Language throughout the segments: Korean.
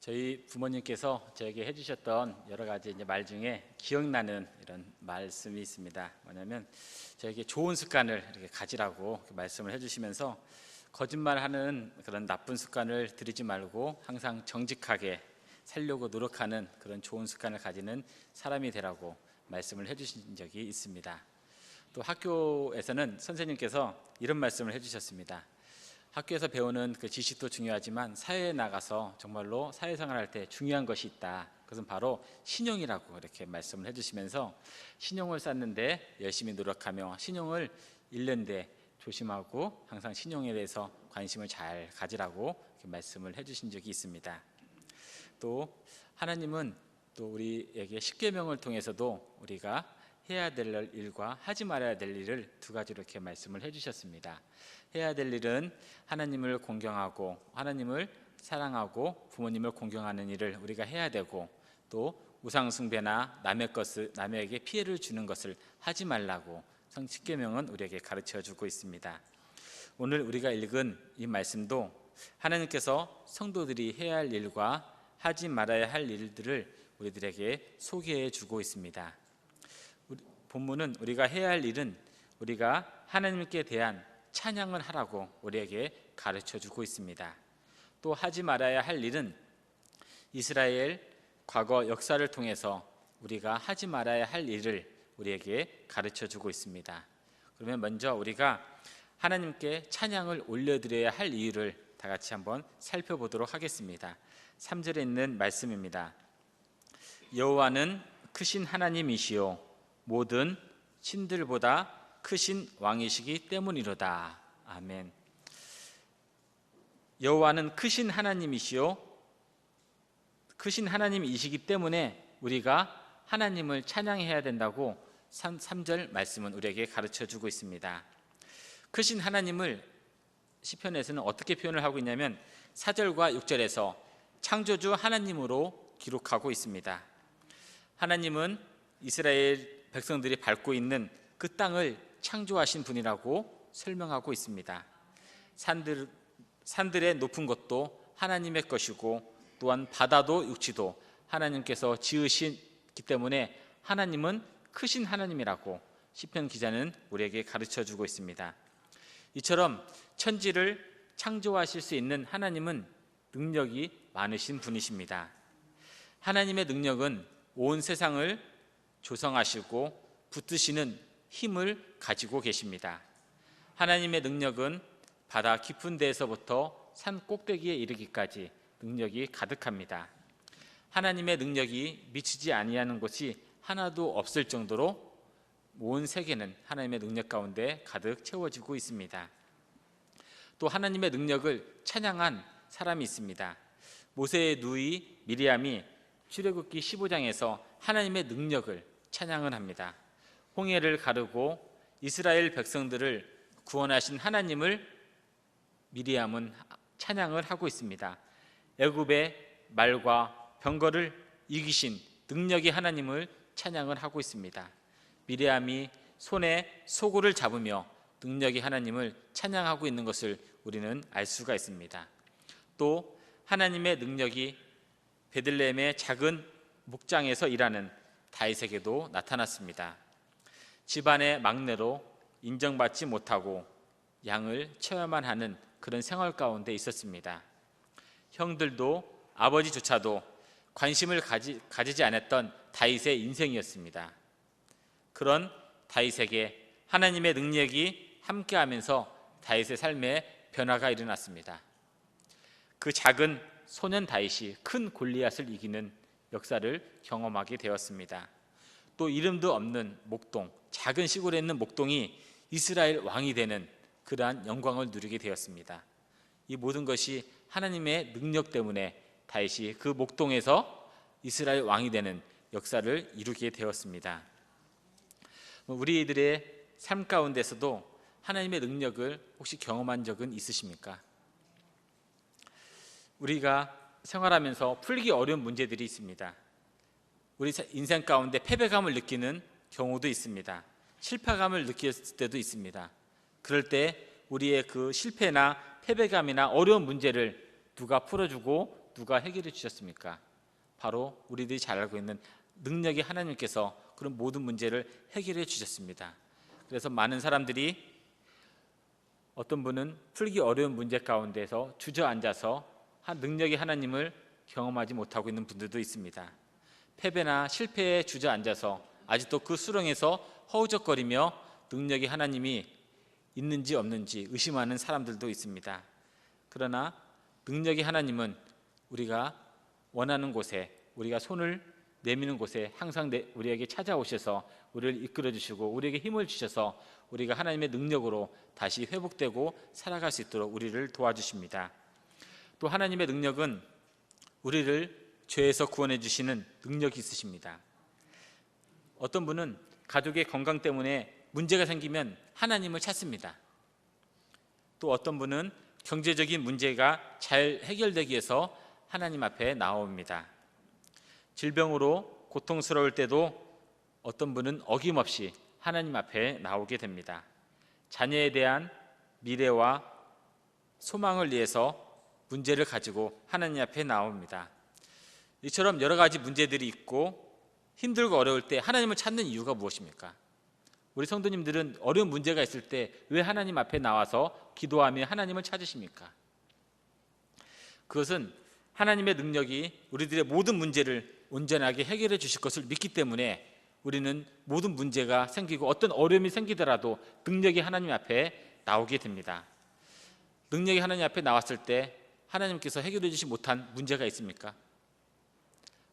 저희 부모님께서 저에게 해주셨던 여러 가지 말 중에 기억나는 이런 말씀이 있습니다. 뭐냐면 저에게 좋은 습관을 이렇게 가지라고 말씀을 해주시면서 거짓말하는 그런 나쁜 습관을 들이지 말고 항상 정직하게 살려고 노력하는 그런 좋은 습관을 가지는 사람이 되라고 말씀을 해주신 적이 있습니다. 또 학교에서는 선생님께서 이런 말씀을 해주셨습니다. 학교에서 배우는 그 지식도 중요하지만 사회에 나가서 정말로 사회생활할 때 중요한 것이 있다. 그것은 바로 신용이라고 이렇게 말씀을 해주시면서 신용을 쌓는데 열심히 노력하며 신용을 잃는데 조심하고 항상 신용에 대해서 관심을 잘 가지라고 이렇게 말씀을 해주신 적이 있습니다. 또 하나님은 또 우리에게 십계명을 통해서도 우리가 해야 될 일과 하지 말아야 될 일을 두 가지로 이렇게 말씀을 해주셨습니다. 해야 될 일은 하나님을 공경하고 하나님을 사랑하고 부모님을 공경하는 일을 우리가 해야 되고, 또 우상 숭배나 남에게 피해를 주는 것을 하지 말라고 십계명은 우리에게 가르쳐 주고 있습니다. 오늘 우리가 읽은 이 말씀도 하나님께서 성도들이 해야 할 일과 하지 말아야 할 일들을 우리들에게 소개해 주고 있습니다. 본문은 우리가 해야 할 일은 우리가 하나님께 대한 찬양을 하라고 우리에게 가르쳐 주고 있습니다. 또 하지 말아야 할 일은 이스라엘 과거 역사를 통해서 우리가 하지 말아야 할 일을 우리에게 가르쳐 주고 있습니다. 그러면 먼저 우리가 하나님께 찬양을 올려드려야 할 이유를 다 같이 한번 살펴보도록 하겠습니다. 3절에 있는 말씀입니다. 여호와는 크신 하나님이시요 모든 신들보다 크신 왕이시기 때문이로다. 아멘. 여호와는 크신 하나님이시요 크신 하나님이시기 때문에 우리가 하나님을 찬양해야 된다고 3절 말씀은 우리에게 가르쳐 주고 있습니다. 크신 하나님을 시편에서는 어떻게 표현을 하고 있냐면 4절과 6절에서 창조주 하나님으로 기록하고 있습니다. 하나님은 이스라엘 백성들이 밟고 있는 그 땅을 창조하신 분이라고 설명하고 있습니다. 산들의 높은 것도 하나님의 것이고, 또한 바다도 육지도 하나님께서 지으시기 때문에 하나님은 크신 하나님이라고 시편 기자는 우리에게 가르쳐 주고 있습니다. 이처럼 천지를 창조하실 수 있는 하나님은 능력이 많으신 분이십니다. 하나님의 능력은 온 세상을 조성하시고 붙드시는 힘을 가지고 계십니다. 하나님의 능력은 바다 깊은 데에서부터 산 꼭대기에 이르기까지 능력이 가득합니다. 하나님의 능력이 미치지 아니하는 곳이 하나도 없을 정도로 온 세계는 하나님의 능력 가운데 가득 채워지고 있습니다. 또 하나님의 능력을 찬양한 사람이 있습니다. 모세의 누이 미리암이 출애굽기 15장에서 하나님의 능력을 찬양을 합니다. 홍해를 가르고 이스라엘 백성들을 구원하신 하나님을 미리암은 찬양을 하고 있습니다. 애굽의 말과 병거를 이기신 능력의 하나님을 찬양을 하고 있습니다. 미리암이 손에 소고를 잡으며 능력의 하나님을 찬양하고 있는 것을 우리는 알 수가 있습니다. 또 하나님의 능력이 베들레헴의 작은 목장에서 일하는 다윗에게도 나타났습니다. 집안의 막내로 인정받지 못하고 양을 쳐야만 하는 그런 생활 가운데 있었습니다. 형들도 아버지조차도 관심을 가지지 않았던 다윗의 인생이었습니다. 그런 다윗에게 하나님의 능력이 함께하면서 다윗의 삶에 변화가 일어났습니다. 그 작은 소년 다윗이 큰 골리앗을 이기는 역사를 경험하게 되었습니다. 또 이름도 없는 목동, 작은 시골에 있는 목동이 이스라엘 왕이 되는 그러한 영광을 누리게 되었습니다. 이 모든 것이 하나님의 능력 때문에 다윗이 그 목동에서 이스라엘 왕이 되는 역사를 이루게 되었습니다. 우리들의 삶 가운데서도 하나님의 능력을 혹시 경험한 적은 있으십니까? 우리가 생활하면서 풀기 어려운 문제들이 있습니다. 우리 인생 가운데 패배감을 느끼는 경우도 있습니다. 실패감을 느꼈을 때도 있습니다. 그럴 때 우리의 그 실패나 패배감이나 어려운 문제를 누가 풀어주고 누가 해결해 주셨습니까? 바로 우리들이 잘 알고 있는 능력의 하나님께서 그런 모든 문제를 해결해 주셨습니다. 그래서 많은 사람들이 어떤 분은 풀기 어려운 문제 가운데서 주저앉아서 능력의 하나님을 경험하지 못하고 있는 분들도 있습니다. 패배나 실패에 주저앉아서 아직도 그 수렁에서 허우적거리며 능력의 하나님이 있는지 없는지 의심하는 사람들도 있습니다. 그러나 능력의 하나님은 우리가 원하는 곳에, 우리가 손을 내미는 곳에 항상 우리에게 찾아오셔서 우리를 이끌어 주시고 우리에게 힘을 주셔서 우리가 하나님의 능력으로 다시 회복되고 살아갈 수 있도록 우리를 도와주십니다. 또 하나님의 능력은 우리를 죄에서 구원해 주시는 능력이 있으십니다. 어떤 분은 가족의 건강 때문에 문제가 생기면 하나님을 찾습니다. 또 어떤 분은 경제적인 문제가 잘 해결되기 위해서 하나님 앞에 나옵니다. 질병으로 고통스러울 때도 어떤 분은 어김없이 하나님 앞에 나오게 됩니다. 자녀에 대한 미래와 소망을 위해서 문제를 가지고 하나님 앞에 나옵니다. 이처럼 여러 가지 문제들이 있고 힘들고 어려울 때 하나님을 찾는 이유가 무엇입니까? 우리 성도님들은 어려운 문제가 있을 때 왜 하나님 앞에 나와서 기도하며 하나님을 찾으십니까? 그것은 하나님의 능력이 우리들의 모든 문제를 온전하게 해결해 주실 것을 믿기 때문에 우리는 모든 문제가 생기고 어떤 어려움이 생기더라도 능력이 하나님 앞에 나오게 됩니다. 능력이 하나님 앞에 나왔을 때 하나님께서 해결해 주지 못한 문제가 있습니까?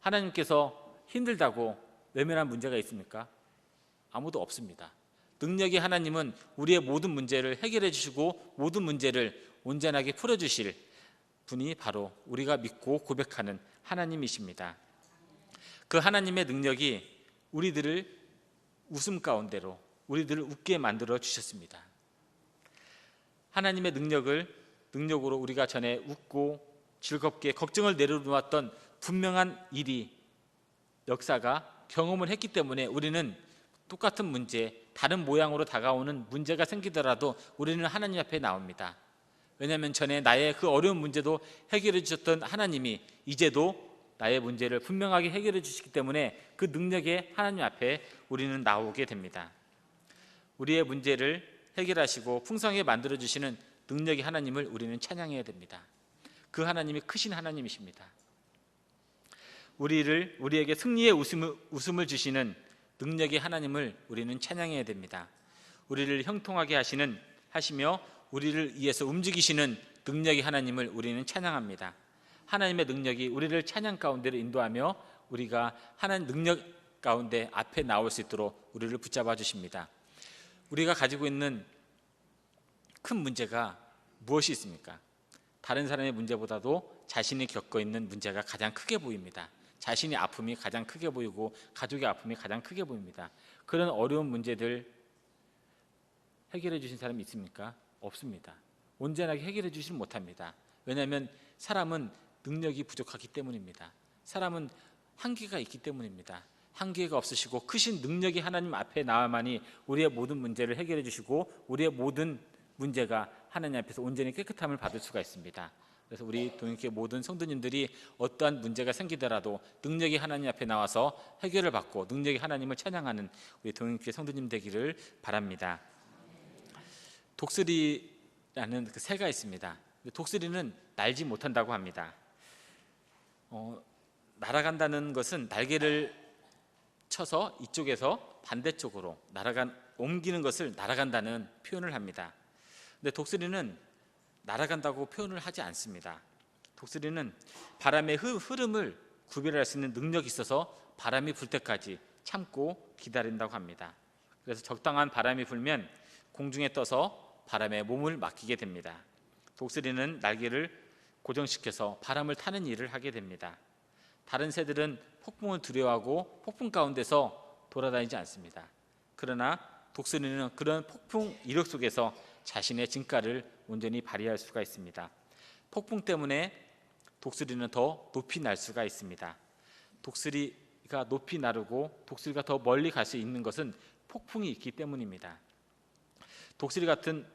하나님께서 힘들다고 외면한 문제가 있습니까? 아무도 없습니다. 능력의 하나님은 우리의 모든 문제를 해결해 주시고 모든 문제를 온전하게 풀어주실 분이 바로 우리가 믿고 고백하는 하나님이십니다. 그 하나님의 능력이 우리들을 웃음 가운데로 우리들을 웃게 만들어 주셨습니다. 하나님의 능력으로 우리가 전에 웃고 즐겁게 걱정을 내려놓았던 분명한 일이 역사가 경험을 했기 때문에 우리는 똑같은 문제, 다른 모양으로 다가오는 문제가 생기더라도 우리는 하나님 앞에 나옵니다. 왜냐하면 전에 나의 그 어려운 문제도 해결해 주셨던 하나님이 이제도 나의 문제를 분명하게 해결해 주시기 때문에 그 능력의 하나님 앞에 우리는 나오게 됩니다. 우리의 문제를 해결하시고 풍성하게 만들어 주시는 능력의 하나님을 우리는 찬양해야 됩니다. 그 하나님이 크신 하나님이십니다. 우리에게 승리의 웃음을 주시는 능력의 하나님을 우리는 찬양해야 됩니다. 우리를 형통하게 하시며 우리를 위해서 움직이시는 능력의 하나님을 우리는 찬양합니다. 하나님의 능력이 우리를 찬양 가운데로 인도하며 우리가 하나님 능력 가운데 앞에 나올 수 있도록 우리를 붙잡아 주십니다. 우리가 가지고 있는 큰 문제가 무엇이 있습니까? 다른 사람의 문제보다도 자신이 겪고 있는 문제가 가장 크게 보입니다. 자신의 아픔이 가장 크게 보이고 가족의 아픔이 가장 크게 보입니다. 그런 어려운 문제들 해결해 주신 사람이 있습니까? 없습니다. 온전하게 해결해 주지는 못합니다. 왜냐하면 사람은 능력이 부족하기 때문입니다. 사람은 한계가 있기 때문입니다. 한계가 없으시고 크신 능력이 하나님 앞에 나와만이 우리의 모든 문제를 해결해 주시고 우리의 모든 문제가 하나님 앞에서 온전히 깨끗함을 받을 수가 있습니다. 그래서 우리 동행교회 모든 성도님들이 어떠한 문제가 생기더라도 능력이 하나님 앞에 나와서 해결을 받고 능력이 하나님을 찬양하는 우리 동행교회 성도님 되기를 바랍니다. 독수리라는 그 새가 있습니다. 독수리는 날지 못한다고 합니다. 날아간다는 것은 날개를 쳐서 이쪽에서 반대쪽으로 옮기는 것을 날아간다는 표현을 합니다. 근데 독수리는 날아간다고 표현을 하지 않습니다. 독수리는 바람의 흐름을 구별할 수 있는 능력이 있어서 바람이 불 때까지 참고 기다린다고 합니다. 그래서 적당한 바람이 불면 공중에 떠서 바람에 몸을 맡기게 됩니다. 독수리는 날개를 고정시켜서 바람을 타는 일을 하게 됩니다. 다른 새들은 폭풍을 두려워하고 폭풍 가운데서 돌아다니지 않습니다. 그러나 독수리는 그런 폭풍 이력 속에서 자신의 진가를 온전히 발휘할 수가 있습니다. 폭풍 때문에 독수리는 더 높이 날 수가 있습니다. 독수리가 높이 나르고 독수리가 더 멀리 갈 수 있는 것은 폭풍이 있기 때문입니다. 독수리 같은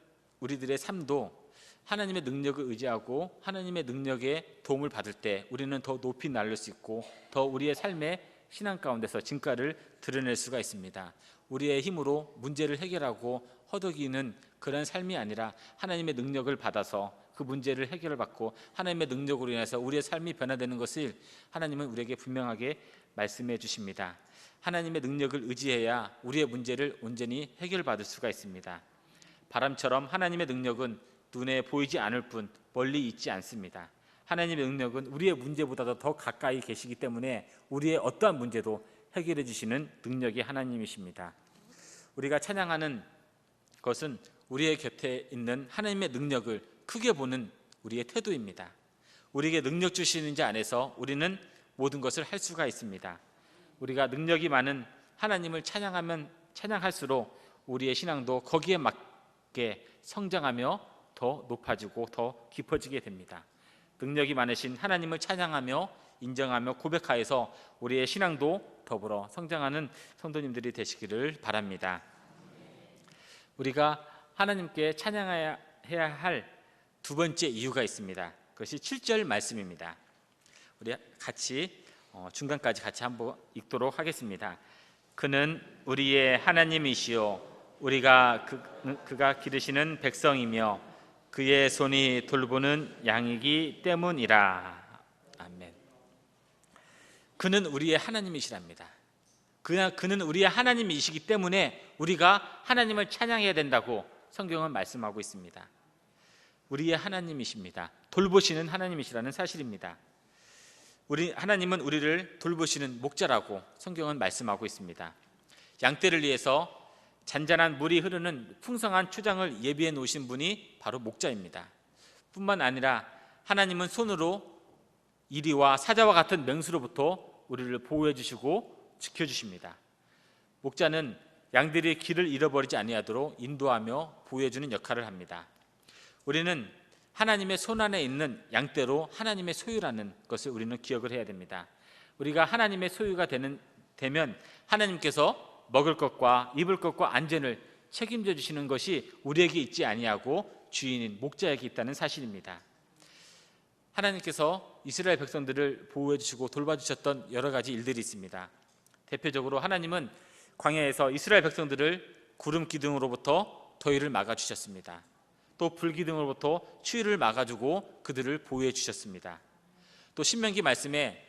우리들의 삶도 하나님의 능력을 의지하고 하나님의 능력에 도움을 받을 때 우리는 더 높이 날릴 수 있고 더 우리의 삶의 신앙 가운데서 진가를 드러낼 수가 있습니다. 우리의 힘으로 문제를 해결하고 허덕이는 그런 삶이 아니라 하나님의 능력을 받아서 그 문제를 해결을 받고 하나님의 능력으로 인해서 우리의 삶이 변화되는 것을 하나님은 우리에게 분명하게 말씀해 주십니다. 하나님의 능력을 의지해야 우리의 문제를 온전히 해결받을 수가 있습니다. 바람처럼 하나님의 능력은 눈에 보이지 않을 뿐 멀리 있지 않습니다. 하나님의 능력은 우리의 문제보다도 더 가까이 계시기 때문에 우리의 어떠한 문제도 해결해 주시는 능력이 하나님이십니다. 우리가 찬양하는 것은 우리의 곁에 있는 하나님의 능력을 크게 보는 우리의 태도입니다. 우리에게 능력 주시는 자 안에서 우리는 모든 것을 할 수가 있습니다. 우리가 능력이 많은 하나님을 찬양할수록 우리의 신앙도 거기에 맞게 성장하며 더 높아지고 더 깊어지게 됩니다. 능력이 많으신 하나님을 찬양하며 인정하며 고백하여서 우리의 신앙도 더불어 성장하는 성도님들이 되시기를 바랍니다. 우리가 하나님께 찬양해야 할 두 번째 이유가 있습니다. 그것이 7절 말씀입니다. 우리 같이 중간까지 같이 한번 읽도록 하겠습니다. 그는 우리의 하나님이시요 우리가 그가 기르시는 백성이며 그의 손이 돌보는 양이기 때문이라. 아멘. 그는 우리의 하나님이시랍니다. 그는 우리의 하나님이시기 때문에 우리가 하나님을 찬양해야 된다고 성경은 말씀하고 있습니다. 우리의 하나님이십니다. 돌보시는 하나님이시라는 사실입니다. 하나님은 우리를 돌보시는 목자라고 성경은 말씀하고 있습니다. 양떼를 위해서 잔잔한 물이 흐르는 풍성한 초장을 예비해 놓으신 분이 바로 목자입니다. 뿐만 아니라 하나님은 손으로 이리와 사자와 같은 맹수로부터 우리를 보호해 주시고 지켜주십니다. 목자는 양들이 길을 잃어버리지 아니하도록 인도하며 보호해 주는 역할을 합니다. 우리는 하나님의 손안에 있는 양떼로 하나님의 소유라는 것을 우리는 기억을 해야 됩니다. 우리가 하나님의 소유가 되면 하나님께서 먹을 것과 입을 것과 안전을 책임져 주시는 것이 우리에게 있지 아니하고 주인인 목자에게 있다는 사실입니다. 하나님께서 이스라엘 백성들을 보호해 주시고 돌봐주셨던 여러 가지 일들이 있습니다. 대표적으로 하나님은 광야에서 이스라엘 백성들을 구름 기둥으로부터 더위를 막아주셨습니다. 또 불기둥으로부터 추위를 막아주고 그들을 보호해 주셨습니다. 또 신명기 말씀에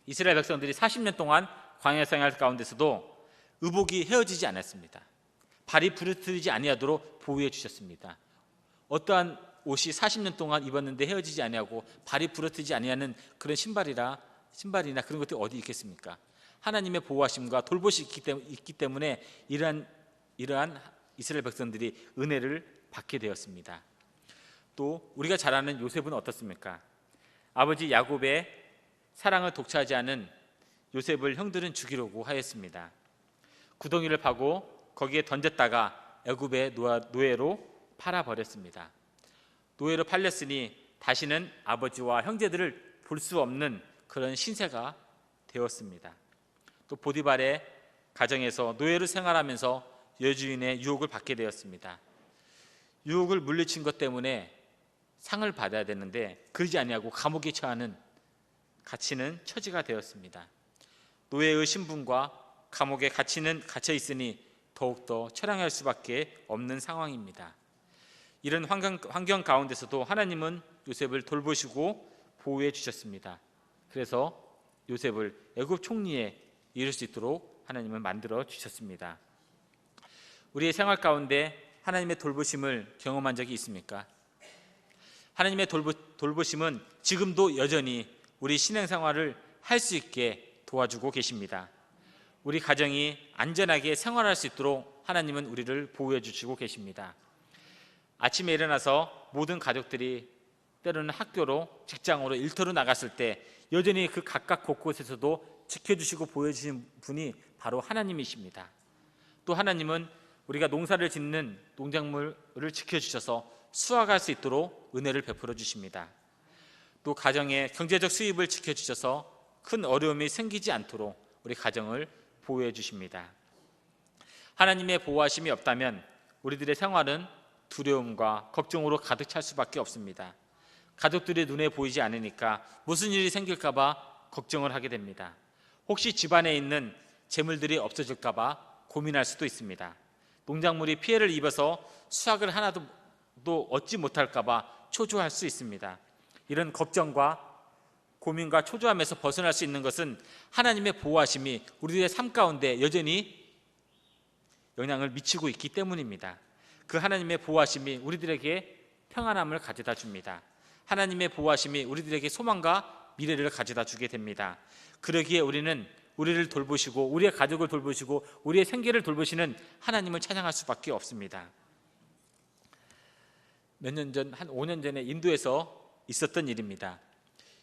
이스라엘 백성들이 40년 동안 광야 생활 가운데서도 의복이 헤어지지 않았습니다. 발이 부르트지 아니하도록 보호해 주셨습니다. 어떠한 옷이 40년 동안 입었는데 헤어지지 아니하고 발이 부러뜨지 아니하는 그런 신발이나 그런 것들이 어디 있겠습니까? 하나님의 보호하심과 돌보심이 있기 때문에 이러한 이스라엘 백성들이 은혜를 받게 되었습니다. 또 우리가 잘 아는 요셉은 어떻습니까? 아버지 야곱의 사랑을 독차지 않은 요셉을 형들은 죽이려고 하였습니다. 구덩이를 파고 거기에 던졌다가 애굽의 노예로 팔아버렸습니다. 노예로 팔렸으니 다시는 아버지와 형제들을 볼 수 없는 그런 신세가 되었습니다. 또 보디발의 가정에서 노예로 생활하면서 여주인의 유혹을 받게 되었습니다. 유혹을 물리친 것 때문에 상을 받아야 되는데 그러지 아니하고 감옥에 갇히는 처지가 되었습니다. 노예의 신분과 감옥에 갇혀 있으니 더욱더 처량할 수밖에 없는 상황입니다. 이런 환경 가운데서도 하나님은 요셉을 돌보시고 보호해 주셨습니다. 그래서 요셉을 애굽 총리에 이룰 수 있도록 하나님은 만들어 주셨습니다. 우리의 생활 가운데 하나님의 돌보심을 경험한 적이 있습니까? 하나님의 돌보심은 지금도 여전히 우리 신앙생활을 할 수 있게 도와주고 계십니다. 우리 가정이 안전하게 생활할 수 있도록 하나님은 우리를 보호해 주시고 계십니다. 아침에 일어나서 모든 가족들이 때로는 학교로 직장으로 일터로 나갔을 때 여전히 그 각각 곳곳에서도 지켜주시고 보여주신 분이 바로 하나님이십니다. 또 하나님은 우리가 농사를 짓는 농작물을 지켜주셔서 수확할 수 있도록 은혜를 베풀어 주십니다. 또 가정의 경제적 수입을 지켜주셔서 큰 어려움이 생기지 않도록 우리 가정을 보호해 주십니다. 하나님의 보호하심이 없다면 우리들의 생활은 두려움과 걱정으로 가득 찰 수밖에 없습니다. 가족들의 눈에 보이지 않으니까 무슨 일이 생길까 봐 걱정을 하게 됩니다. 혹시 집안에 있는 재물들이 없어질까 봐 고민할 수도 있습니다. 농작물이 피해를 입어서 수확을 하나도 얻지 못할까 봐 초조할 수 있습니다. 이런 걱정과 고민과 초조함에서 벗어날 수 있는 것은 하나님의 보호하심이 우리들의 삶 가운데 여전히 영향을 미치고 있기 때문입니다. 그 하나님의 보호하심이 우리들에게 평안함을 가져다 줍니다. 하나님의 보호하심이 우리들에게 소망과 미래를 가져다 주게 됩니다. 그러기에 우리는 우리를 돌보시고 우리의 가족을 돌보시고 우리의 생계를 돌보시는 하나님을 찬양할 수밖에 없습니다. 몇 년 전, 한 5년 전에 인도에서 있었던 일입니다.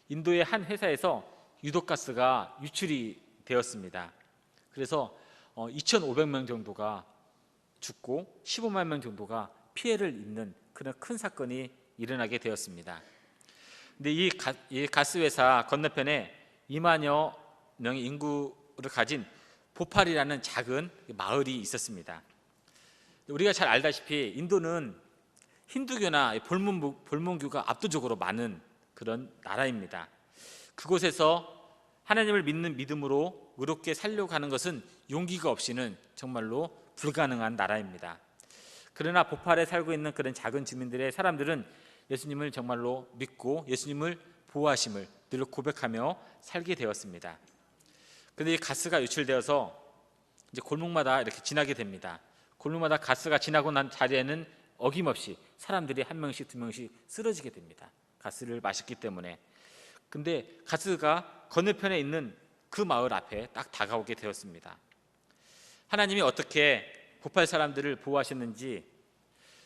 인도의 한 회사에서 유독가스가 유출이 되었습니다. 그래서 2,500명 정도가 죽고 15만 명 정도가 피해를 입는 그런 큰 사건이 일어나게 되었습니다. 근데 이 가스 회사 건너편에 2만여 명의 인구를 가진 보팔이라는 작은 마을이 있었습니다. 우리가 잘 알다시피 인도는 힌두교나 불문교가 압도적으로 많은 그런 나라입니다. 그곳에서 하나님을 믿는 믿음으로 의롭게 살려고 하는 것은 용기가 없이는 정말로 불가능한 나라입니다. 그러나 보팔에 살고 있는 그런 작은 주민들의 사람들은 예수님을 정말로 믿고 예수님을 보호하심을 늘 고백하며 살게 되었습니다. 그런데 이 가스가 유출되어서 이제 골목마다 이렇게 지나게 됩니다. 골목마다 가스가 지나고 난 자리에는 어김없이 사람들이 한 명씩 두 명씩 쓰러지게 됩니다. 가스를 마셨기 때문에. 근데 가스가 건너편에 있는 그 마을 앞에 딱 다가오게 되었습니다. 하나님이 어떻게 보팔 사람들을 보호하셨는지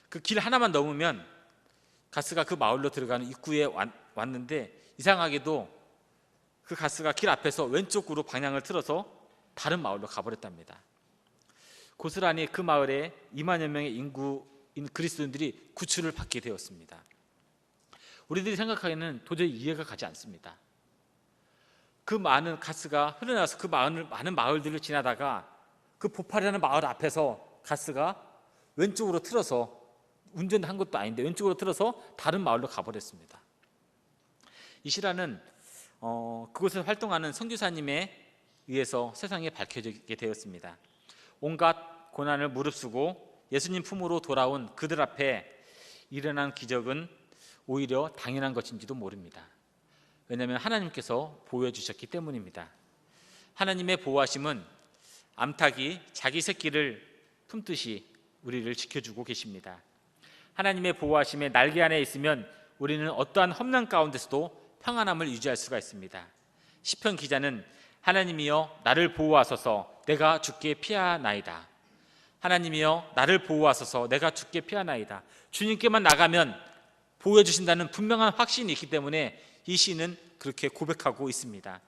그 길 하나만 넘으면 가스가 그 마을로 들어가는 입구에 왔는데 이상하게도 그 가스가 길 앞에서 왼쪽으로 방향을 틀어서 다른 마을로 가버렸답니다. 고스란히 그 마을에 2만여 명의 인구인 그리스도인들이 구출을 받게 되었습니다. 우리들이 생각하기에는 도저히 이해가 가지 않습니다. 그 많은 가스가 흘러나와서 그 많은 마을들을 지나다가 그 보팔이라는 마을 앞에서 가스가 왼쪽으로 틀어서 운전한 것도 아닌데 왼쪽으로 틀어서 다른 마을로 가버렸습니다. 이 실화는 그곳에서 활동하는 선교사님에 의해서 세상에 밝혀지게 되었습니다. 온갖 고난을 무릅쓰고 예수님 품으로 돌아온 그들 앞에 일어난 기적은 오히려 당연한 것인지도 모릅니다. 왜냐하면 하나님께서 보호해 주셨기 때문입니다. 하나님의 보호하심은 암탉이 자기 새끼를 품듯이 우리를 지켜주고 계십니다. 하나님의 보호하심에 날개 안에 있으면 우리는 어떠한 험난 가운데서도 평안함을 유지할 수가 있습니다. 시편 기자는 하나님이여 나를 보호하소서 내가 죽게 피하나이다. 하나님이여 나를 보호하소서 내가 죽게 피하나이다. 주님께만 나가면 보호해 주신다는 분명한 확신이 있기 때문에 이 시인은 그렇게 고백하고 있습니다.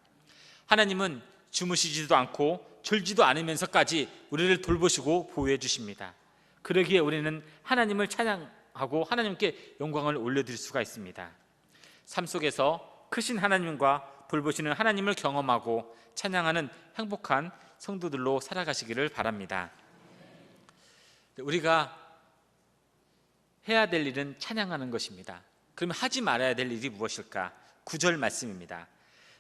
하나님은 주무시지도 않고 졸지도 않으면서까지 우리를 돌보시고 보호해 주십니다. 그러기에 우리는 하나님을 찬양하고 하나님께 영광을 올려드릴 수가 있습니다. 삶 속에서 크신 하나님과 돌보시는 하나님을 경험하고 찬양하는 행복한 성도들로 살아가시기를 바랍니다. 우리가 해야 될 일은 찬양하는 것입니다. 그러면 하지 말아야 될 일이 무엇일까? 9절 말씀입니다.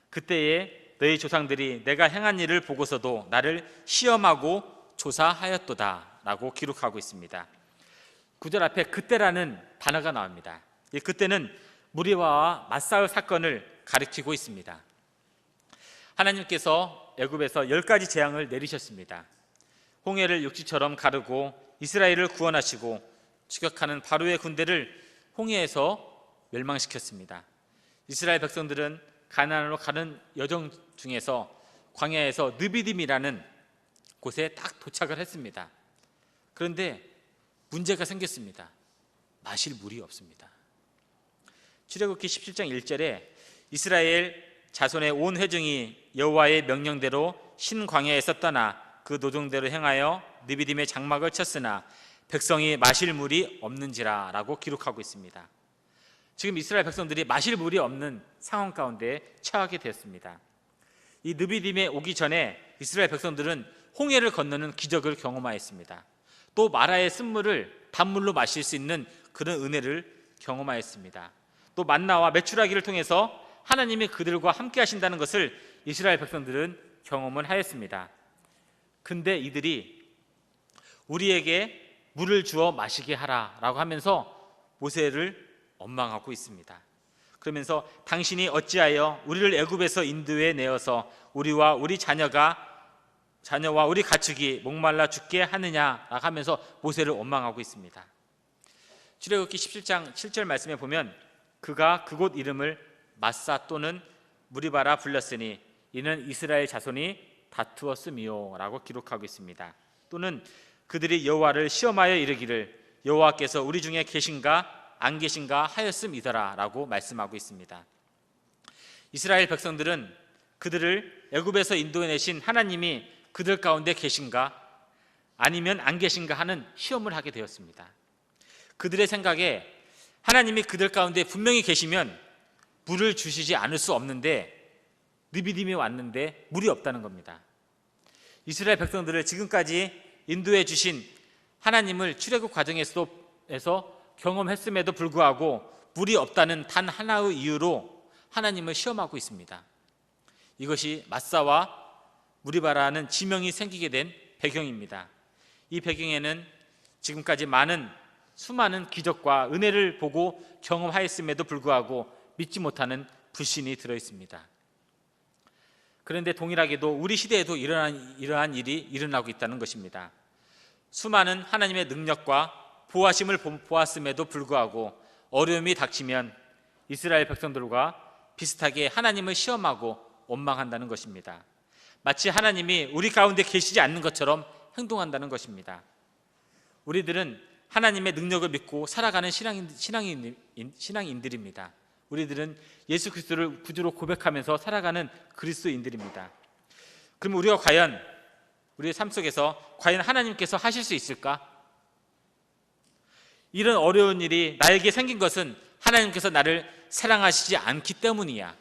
그때에 너희 조상들이 내가 행한 일을 보고서도 나를 시험하고 조사하였도다 라고 기록하고 있습니다. 9절 앞에 그때라는 단어가 나옵니다. 이 그때는 무리와와 맞싸울 사건을 가리키고 있습니다. 하나님께서 애굽에서 10가지 재앙을 내리셨습니다. 홍해를 육지처럼 가르고 이스라엘을 구원하시고 추격하는 바로의 군대를 홍해에서 멸망시켰습니다. 이스라엘 백성들은 가나안으로 가는 여정 중에서 광야에서 느비딤이라는 곳에 딱 도착을 했습니다. 그런데 문제가 생겼습니다. 마실 물이 없습니다. 출애굽기 17장 1절에 이스라엘 자손의 온 회중이 여호와의 명령대로 신광야에서 떠나 그 노정대로 행하여 느비딤의 장막을 쳤으나 백성이 마실 물이 없는지라 라고 기록하고 있습니다. 지금 이스라엘 백성들이 마실 물이 없는 상황 가운데 처하게 되었습니다. 이 느비딤에 오기 전에 이스라엘 백성들은 홍해를 건너는 기적을 경험하였습니다. 또 마라의 쓴물을 단물로 마실 수 있는 그런 은혜를 경험하였습니다. 또 만나와 메추라기를 통해서 하나님이 그들과 함께 하신다는 것을 이스라엘 백성들은 경험을 하였습니다. 근데 이들이 우리에게 물을 주어 마시게 하라라고 하면서 모세를 원망하고 있습니다. 그러면서 당신이 어찌하여 우리를 애굽에서 인도해 내어서 우리와 우리 자녀와 우리 가축이 목말라 죽게 하느냐라고 하면서 모세를 원망하고 있습니다. 출애굽기 17장 7절 말씀에 보면 그가 그곳 이름을 마사 또는 무리바라 불렀으니 이는 이스라엘 자손이 다투었음이요 라고 기록하고 있습니다. 또는 그들이 여호와를 시험하여 이르기를 여호와께서 우리 중에 계신가 안 계신가 하였음이더라 라고 말씀하고 있습니다. 이스라엘 백성들은 그들을 애굽에서 인도해내신 하나님이 그들 가운데 계신가 아니면 안 계신가 하는 시험을 하게 되었습니다. 그들의 생각에 하나님이 그들 가운데 분명히 계시면 물을 주시지 않을 수 없는데 느비딤이 왔는데 물이 없다는 겁니다. 이스라엘 백성들을 지금까지 인도해 주신 하나님을 출애굽 과정에서 경험했음에도 불구하고 물이 없다는 단 하나의 이유로 하나님을 시험하고 있습니다. 이것이 마사와 무리바라는 지명이 생기게 된 배경입니다. 이 배경에는 지금까지 수많은 기적과 은혜를 보고 경험하였음에도 불구하고 믿지 못하는 불신이 들어있습니다. 그런데 동일하게도 우리 시대에도 이러한 일이 일어나고 있다는 것입니다. 수많은 하나님의 능력과 보호하심을 보았음에도 불구하고 어려움이 닥치면 이스라엘 백성들과 비슷하게 하나님을 시험하고 원망한다는 것입니다. 마치 하나님이 우리 가운데 계시지 않는 것처럼 행동한다는 것입니다. 우리들은 하나님의 능력을 믿고 살아가는 신앙인들입니다. 우리들은 예수 그리스도를 구주로 고백하면서 살아가는 그리스도인들입니다. 그럼 우리가 과연 우리의 삶 속에서 과연 하나님께서 하실 수 있을까? 이런 어려운 일이 나에게 생긴 것은 하나님께서 나를 사랑하시지 않기 때문이야.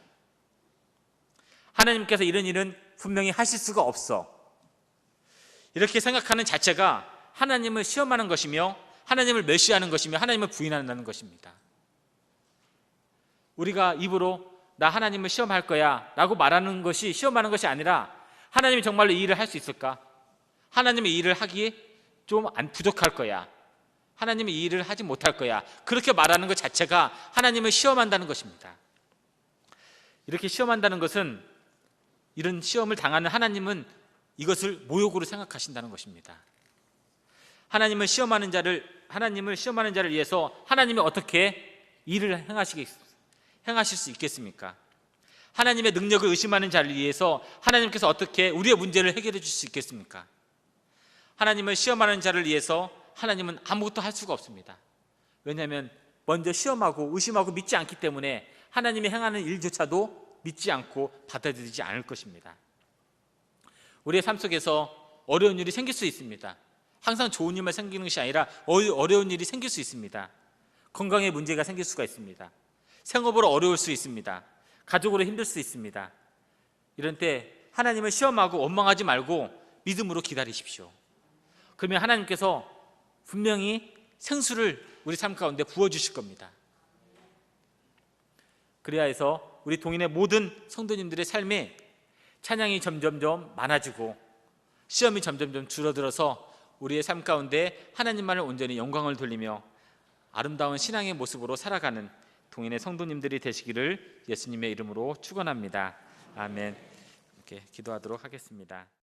하나님께서 이런 일은 분명히 하실 수가 없어. 이렇게 생각하는 자체가 하나님을 시험하는 것이며 하나님을 멸시하는 것이며 하나님을 부인한다는 것입니다. 우리가 입으로 나 하나님을 시험할 거야 라고 말하는 것이 시험하는 것이 아니라 하나님이 정말로 이 일을 할 수 있을까? 하나님이 이 일을 하기에 좀 부족할 거야. 하나님이 이 일을 하지 못할 거야. 그렇게 말하는 것 자체가 하나님을 시험한다는 것입니다. 이렇게 시험한다는 것은 이런 시험을 당하는 하나님은 이것을 모욕으로 생각하신다는 것입니다. 하나님을 시험하는 자를 위해서 하나님이 어떻게 일을 행하실 수 있겠습니까? 하나님의 능력을 의심하는 자를 위해서 하나님께서 어떻게 우리의 문제를 해결해 줄 수 있겠습니까? 하나님을 시험하는 자를 위해서 하나님은 아무것도 할 수가 없습니다. 왜냐하면 먼저 시험하고 의심하고 믿지 않기 때문에 하나님이 행하는 일조차도 믿지 않고 받아들이지 않을 것입니다. 우리의 삶 속에서 어려운 일이 생길 수 있습니다. 항상 좋은 일만 생기는 것이 아니라 어려운 일이 생길 수 있습니다. 건강에 문제가 생길 수가 있습니다. 생업으로 어려울 수 있습니다. 가족으로 힘들 수 있습니다. 이런 때 하나님을 시험하고 원망하지 말고 믿음으로 기다리십시오. 그러면 하나님께서 분명히 생수를 우리 삶 가운데 부어주실 겁니다. 그래야 해서 우리 동인의 모든 성도님들의 삶에 찬양이 점점점 많아지고 시험이 점점점 줄어들어서 우리의 삶 가운데 하나님만을 온전히 영광을 돌리며 아름다운 신앙의 모습으로 살아가는 동인의 성도님들이 되시기를 예수님의 이름으로 축원합니다. 아멘. 이렇게 기도하도록 하겠습니다.